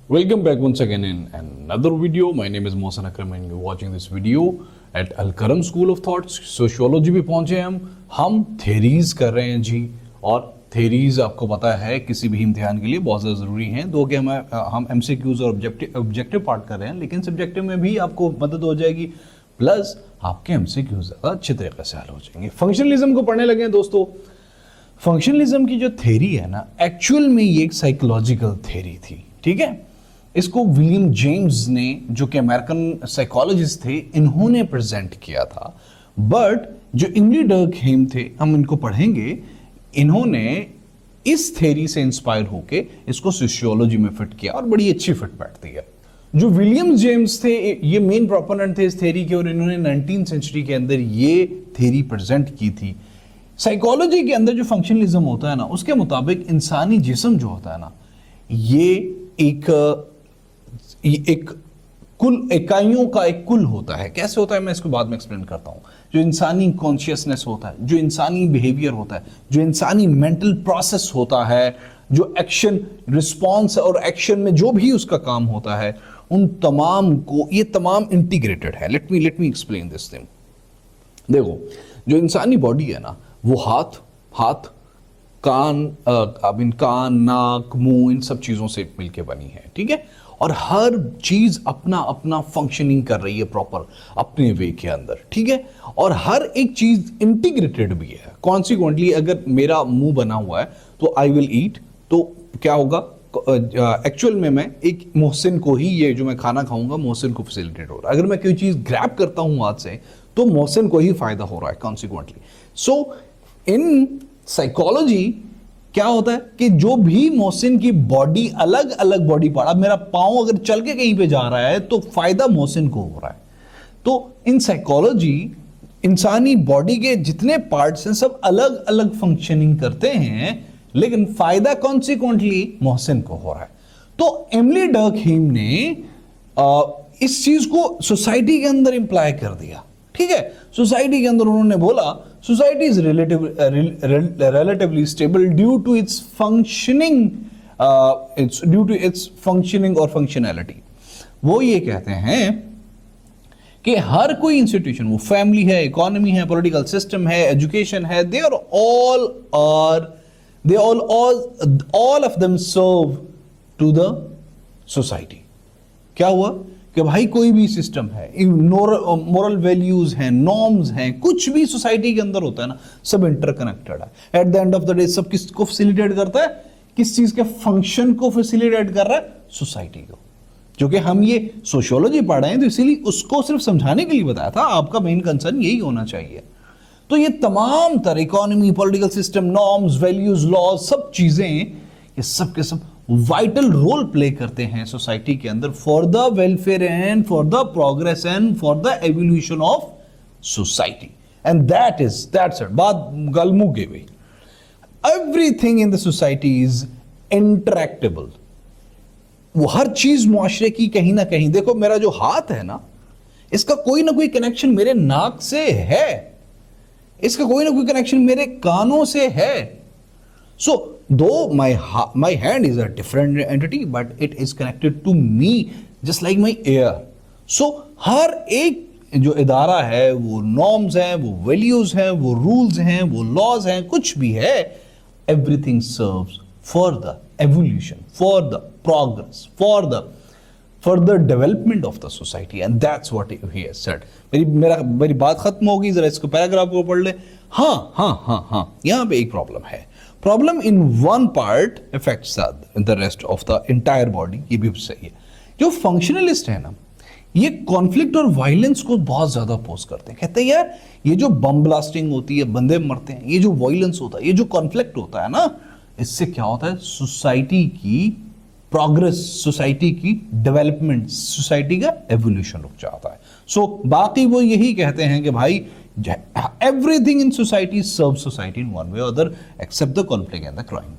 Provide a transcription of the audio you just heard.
Welcome back once again in another video. My name is Mohsen Akram and you're watching this video at Al Karam School of Thoughts. Sociology पे पहुंचे हम theories कर रहे हैं जी। और theories आपको पता है किसी भी इम्तिहान के लिए बहुत ज़्यादा ज़रूरी हैं। दो कि हम MCQs और ऑब्जेक्टिव पार्ट कर रहे हैं, लेकिन सब्जेक्टिव में भी आपको मदद हो जाएगी, प्लस आपके MCQs ज़्यादा अच्छे तरीके से हल हो जाएंगे। फंक्शनलिज्म को पढ़ने लगे हैं दोस्तों। फंक्शनलिज्म की जो थेरी है ना, एक्चुअल में ये एक साइकोलॉजिकल थेरी थी, ठीक है। इसको विलियम जेम्स ने, जो कि अमेरिकन साइकोलॉजिस्ट थे, इन्होंने प्रेजेंट किया था। बट जो इमली डर्कहेम थे, हम इनको पढ़ेंगे, इन्होंने इस थेरी से इंस्पायर होके इसको सोशियोलॉजी में फिट किया और बड़ी अच्छी फिट बैठती है। जो विलियम जेम्स थे, ये मेन प्रोपोनेंट थे इस थेरी के, और इन्होंने 19th सेंचुरी के अंदर ये थेरी प्रेजेंट की थी। साइकोलॉजी के अंदर जो फंक्शनलिज्म होता है ना, उसके मुताबिक इंसानी जिस्म जो होता है ना, ये एक कुल इकाइयों का एक कुल होता है। कैसे होता है मैं इसको बाद में एक्सप्लेन करता हूं। जो इंसानी कॉन्शियसनेस होता है, जो इंसानी बिहेवियर होता है, जो इंसानी मेंटल प्रोसेस होता है, जो एक्शन रिस्पॉन्स और एक्शन में जो भी उसका काम होता है, उन तमाम को, ये तमाम इंटीग्रेटेड है। Let me explain this thing. देखो, जो इंसानी बॉडी है ना, वो हाथ कान, नाक, मुंह, इन सब चीजों से मिलके बनी है, ठीक है। और हर चीज अपना अपना फंक्शनिंग कर रही है प्रॉपर अपने वे के अंदर, ठीक है। और हर एक चीज इंटीग्रेटेड भी है। कॉन्सिक्वेंटली अगर मेरा मुंह बना हुआ है तो आई विल ईट, तो क्या होगा, एक्चुअल में मैं एक मोहसिन को ही, ये जो मैं खाना खाऊंगा मोहसिन को फैसिलिटेट हो रहा है। अगर मैं कोई चीज ग्रैब करता हूं हाथ से, तो मोहसिन को ही फायदा हो रहा है कॉन्सिक्वेंटली। सो इन साइकोलॉजी क्या होता है कि जो भी मोहसिन की बॉडी, अलग अलग बॉडी पार्ट, अब मेरा पांव अगर चल के कहीं पे जा रहा है तो फायदा मोहसिन को हो रहा है। तो इन साइकोलॉजी इंसानी बॉडी के जितने पार्ट्स हैं सब अलग अलग फंक्शनिंग करते हैं, लेकिन फायदा कॉन्सिक्वेंटली मोहसिन को हो रहा है। तो एमिली डर्कहेम ने इस चीज को सोसाइटी के अंदर इंप्लाई कर दिया, ठीक है। सोसाइटी के अंदर उन्होंने बोला society is relatively stable due to its functioning और functionality। वो ये कहते हैं कि हर कोई इंस्टीट्यूशन, वो फैमिली है, इकोनॉमी है, पॉलिटिकल सिस्टम है, एजुकेशन है, all of them serve to the society। क्या हुआ कि भाई कोई भी सिस्टम है, मोरल वैल्यूज हैं, नॉर्म्स हैं, कुछ भी सोसाइटी के अंदर होता है ना, सब इंटरकनेक्टेड है। At the end of the day सब किसको फैसिलिटेट करता है, किस चीज के फंक्शन को फैसिलिटेट कर रहा है, सोसाइटी को। जो कि हम ये सोशियोलॉजी पढ़ रहे हैं, तो इसीलिए उसको सिर्फ समझाने के लिए बताया था। आपका मेन कंसर्न यही होना चाहिए। तो ये तमाम तरह, economy, political system, norms, values, laws, सब चीजें, ये सब के सब वाइटल रोल प्ले करते हैं सोसाइटी के अंदर, for the welfare and for the progress and for the evolution of society. And that's it. बात गल मुक गई। Everything in the society is interactable. वो हर चीज मुआशरे की कहीं ना कहीं, देखो मेरा जो हाथ है ना, इसका कोई ना कोई कनेक्शन मेरे नाक से है, इसका कोई ना कोई कनेक्शन मेरे कानों से है। So, though my hand is a different entity, but it is connected to me just like my ear. So, हर एक जो इदारा है, वो नॉर्म्स हैं, वो वैल्यूज हैं, वो रूल्स हैं, वो लॉज हैं, कुछ भी है, everything serves for the evolution, for the progress, for the development of the society, and that's what he has said। मेरी बात खत्म होगी, जरा इसको पैराग्राफ को पढ़ ले। हाँ, यहाँ पे एक प्रॉब्लम है। Problem in one part affects the rest of the entire body. ये भी सही है। जो फंक्शनलिस्ट है ना, ये कॉन्फ्लिक्ट और वायलेंस को बहुत ज्यादा अपोज करते हैं। कहते हैं यार, ये जो बम ब्लास्टिंग होती है, बंदे मरते हैं, ये जो वायलेंस होता है, ये जो कॉन्फ्लिक्ट होता है ना, इससे क्या होता है, सोसाइटी की प्रोग्रेस, सोसाइटी की डेवलपमेंट, सोसाइटी का एवोल्यूशन रुक जाता है। सो बाकी वो यही कहते हैं कि भाई everything in society serves society in one way or other except the conflict and the crime।